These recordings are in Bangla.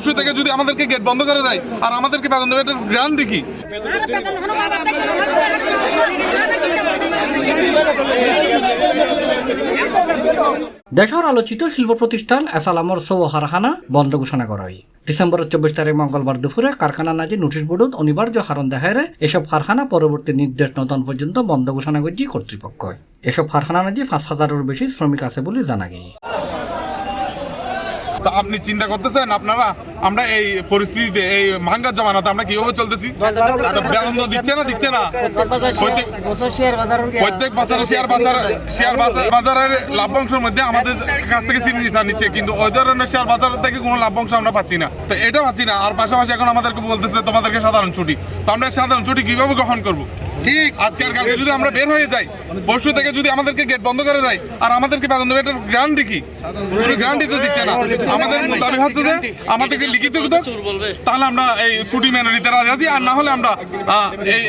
পরশু থেকে যদি আমাদেরকে গেট বন্ধ করে দেয় আর আমাদেরকে বেতন দেবে, এটার গ্যারান্টি কি? দেশের আলোচিত শিল্প প্রতিষ্ঠান এসালামর সৌ কারখানা বন্ধ ঘোষণা করা হয়। ডিসেম্বরের 24 তারিখ মঙ্গলবার দুপুরে কারখানা নাজি নোটিশ বোর্ডত অনিবার্য কারণ দেখায় এসব কারখানা পরবর্তী নির্দেশ নতুন পর্যন্ত বন্ধ ঘোষণা করছে কর্তৃপক্ষ। এসব কারখানা নাজি 5,000-এর বেশি শ্রমিক আছে বলে জানা গেছে। তা আপনি চিন্তা করতেছেন আপনারা আমরা এই পরিস্থিতিতে, এই মাঙ্গার জামানাতে আমরা কিভাবে চলতেছি? বেতন তো দিচ্ছে না প্রত্যেক বছরে শেয়ার বাজারের লাভ্যাংশের মধ্যে আমাদের কাছ থেকে নিচ্ছে, কিন্তু ওই ধরনের শেয়ার বাজার থেকে কোনো লাভ্যাংশ আমরা পাচ্ছি না। তো এটা পাচ্ছি না, আর পাশাপাশি এখন আমাদেরকে বলতেছে তোমাদেরকে সাধারণ ছুটি। তো আমরা সাধারণ ছুটি কিভাবে গ্রহণ করবো? ঠিক আজকে আর কালকে যদি আমরা বের হয়ে যাই, পরশু থেকে যদি আমাদেরকে গেট বন্ধ করে দেয় আর আমাদেরকে বেতন দেবে, এটার গ্যারান্টি কি? কোনো গ্যারান্টি তো দিচ্ছে না। আমাদের দাবি হচ্ছে যে আমাদেরকে লিখিত তাহলে আমরা এই ছুটি মেনে নিতে রাজি আছি, আর না হলে আমরা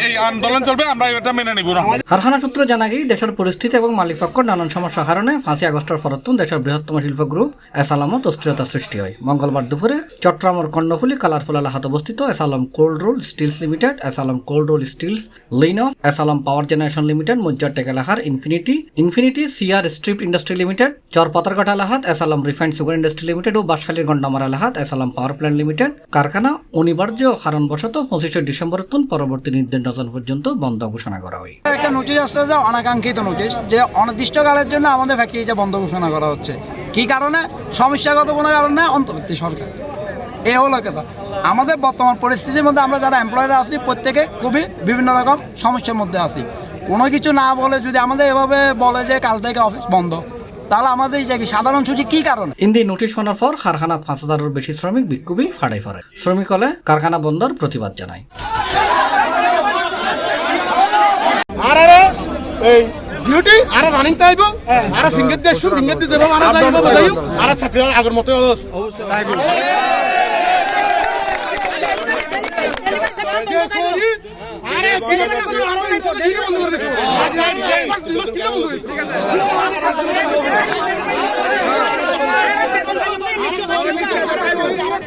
এই আন্দোলন চলবে, আমরা এটা মেনে নিব না। কারখানা সূত্র জানা গেছে দেশের পরিস্থিতি এবং মালিক পক্ষের নানান সমস্যার কারণে 5 আগস্টের পরতুন দেশের বৃহত্তম শিল্প গ্রুপ এসালামত অস্থিরতা সৃষ্টি হয়। মঙ্গলবার দুপুরে চট্টগ্রামের কর্ণফুলী কালারফুল এলাকাতে অবস্থিত S Alam cold roll steels limited, S Alam cold roll steels লিন অফ, এসালাম পাওয়ার জেনারেশন লিমিটেড, মজ্জারটেক এলাকার infinity CR strip industry limited, Charpatharghat এলাকাত S Alam refined sugar industry limited ও বাঁশখালীর গন্ডামার এলাকাত এসালাম পাওয়ার প্ল্যান্ট লিমিটেড কারখানা অনিবার্য কারণবশত 25 ডিসেম্বর পরবর্তী নির্দেশ নতুন পর্যন্ত বন্ধ ঘোষণা করা হয়। একটা নোটিশ আসছে যে অনাকাঙ্ক্ষিত নোটিশ, যে অনির্দিষ্টকালের জন্য আমাদের ফ্যাক্টরিটা বন্ধ ঘোষণা করা হচ্ছে। কি কারণে? সমস্যাগত কোনো কারণে অন্তর্বর্তী সরকার। এ হলো কথা। আমাদের বর্তমান পরিস্থিতির মধ্যে আমরা যারা এমপ্লয়িরা আছি প্রত্যেকে খুবই বিভিন্ন রকম সমস্যার মধ্যে আছি। কোনো কিছু না বলে যদি আমাদের এভাবে বলে যে কাল থেকে অফিস বন্ধ, তাহলে আমাদের সাধারণ ছুটি কি কারণে? ইন্দি নোটিশ শোনার পর কারখানাত 5,000-এর বেশি শ্রমিক বিক্ষোভী ফাড়াই ফাড়ে। শ্রমিক হলে কারখানা বন্ধর প্রতিবাদ জানায়। ডিউটি আর রানিং টাইপ আর ফিঙ্গার দিয়ে ফিঙ্গার দিয়ে যাবো আর যাইবো বাজাইও আর ছাত্র আগের মতো অবশ্যই আরে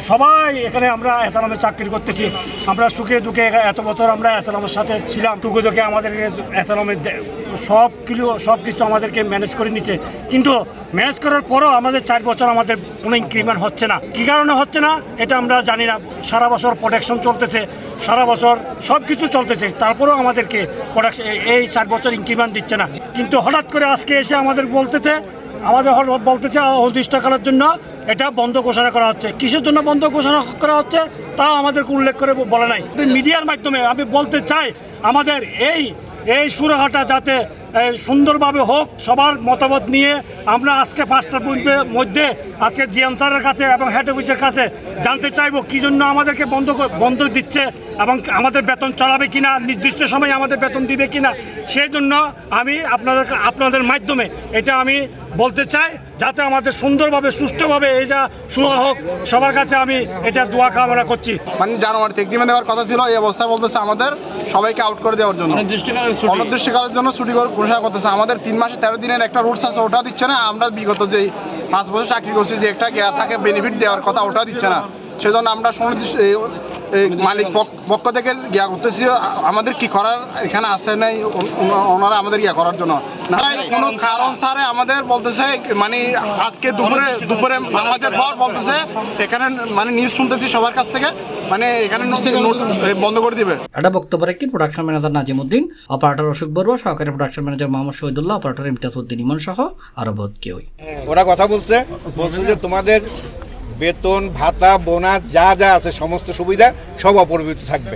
সবাই এখানে আমরা এসালামের চাকরি করতেছি। আমরা সুখে দুঃখে এত বছর আমরা এসালামের সাথে ছিলাম। সুখে দুঃখে আমাদেরকে এসালামের সব কিছু আমাদেরকে ম্যানেজ করে নিচ্ছে, কিন্তু ম্যানেজ করার পরও আমাদের 4 বছর আমাদের কোনো ইনক্রিমেন্ট হচ্ছে না। কী কারণে হচ্ছে না এটা আমরা জানি না। সারা বছর প্রোটেকশন চলতেছে, সারা বছর সব কিছু চলতেছে, তারপরেও আমাদেরকে এই 4 বছর ইনক্রিমেন্ট দিচ্ছে না। কিন্তু হঠাৎ করে আজকে এসে আমাদের বলতেছে অনির্দিষ্টকালের জন্য এটা বন্ধ ঘোষণা করা হচ্ছে। কিসের জন্য বন্ধ ঘোষণা করা হচ্ছে তা আমাদেরকে উল্লেখ করে বলে নাই। মিডিয়ার মাধ্যমে আমি বলতে চাই, আমাদের এই সুরাহাটা যাতে সুন্দরভাবে হোক, সবার মতামত নিয়ে আমরা আজকে 5টার মধ্যে আজকে জিএম স্যারের কাছে এবং হেড অফিসের কাছে জানতে চাইবো কী জন্য আমাদেরকে বন্ধ দিচ্ছে এবং আমাদের বেতন চালাবে কিনা, নির্দিষ্ট সময়ে আমাদের বেতন দিবে কিনা। সেই জন্য আমি আপনাদের মাধ্যমে এটা আমি বলতে চাই, যাতে আমাদের সুন্দরভাবে সুষ্ঠুভাবে এই যা শুরু হোক। সবার কাছে আমি এটা দোয়া কামনা করছি। মানে জানুয়ারিতে এগ্রিমেন্ট দেওয়ার কথা ছিল, এই অবস্থায় বলতেছে আমাদের সবাইকে আউট করে দেওয়ার জন্য, অনির্দিষ্টকালের জন্য ছুটি ঘোষণা করতেছে। আমাদের 3 মাসে 13 দিনের একটা রুলস আছে, ওটা দিচ্ছে না। আমরা বিগত যে 5 বছর চাকরি করছি, যে একটা থাকে বেনিফিট দেওয়ার কথা, ওটা দিচ্ছে না। সেজন্য আমরা মালিক পক্ষ থেকে করতেছি, আমাদের কি করার এখানে আসে নাই ওনারা আমাদের করার জন্য। না কোনো কারণ স্যারে আমাদের বলতেছে, মানে আজকে দুপুরে নামাজের পর বলতেছে এখানে, মানে নিউজ শুনতেছি সবার কাছ থেকে, মানে এখানে বন্ধ করে দিবে। এটা বক্তব্য রাখি production manager Nazimuddin, operator Ashok Barua, সহকারী production manager Mohammad Shahidullah, operator Imtiaz Uddin Emon সহ আরো বহুত কেউই। ওরা কথা বলছে যে তোমাদের বেতন ভাতা বোনাস যা যা আছে সমস্ত সুবিধা সব অপরিবর্তিত থাকবে,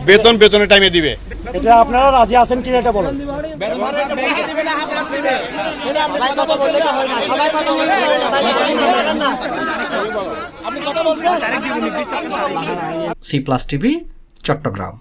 বেতনের টাইমে দিবে। এটা আপনারা রাজি আছেন কিনা এটা বলেন। C+ TV, Chittagong.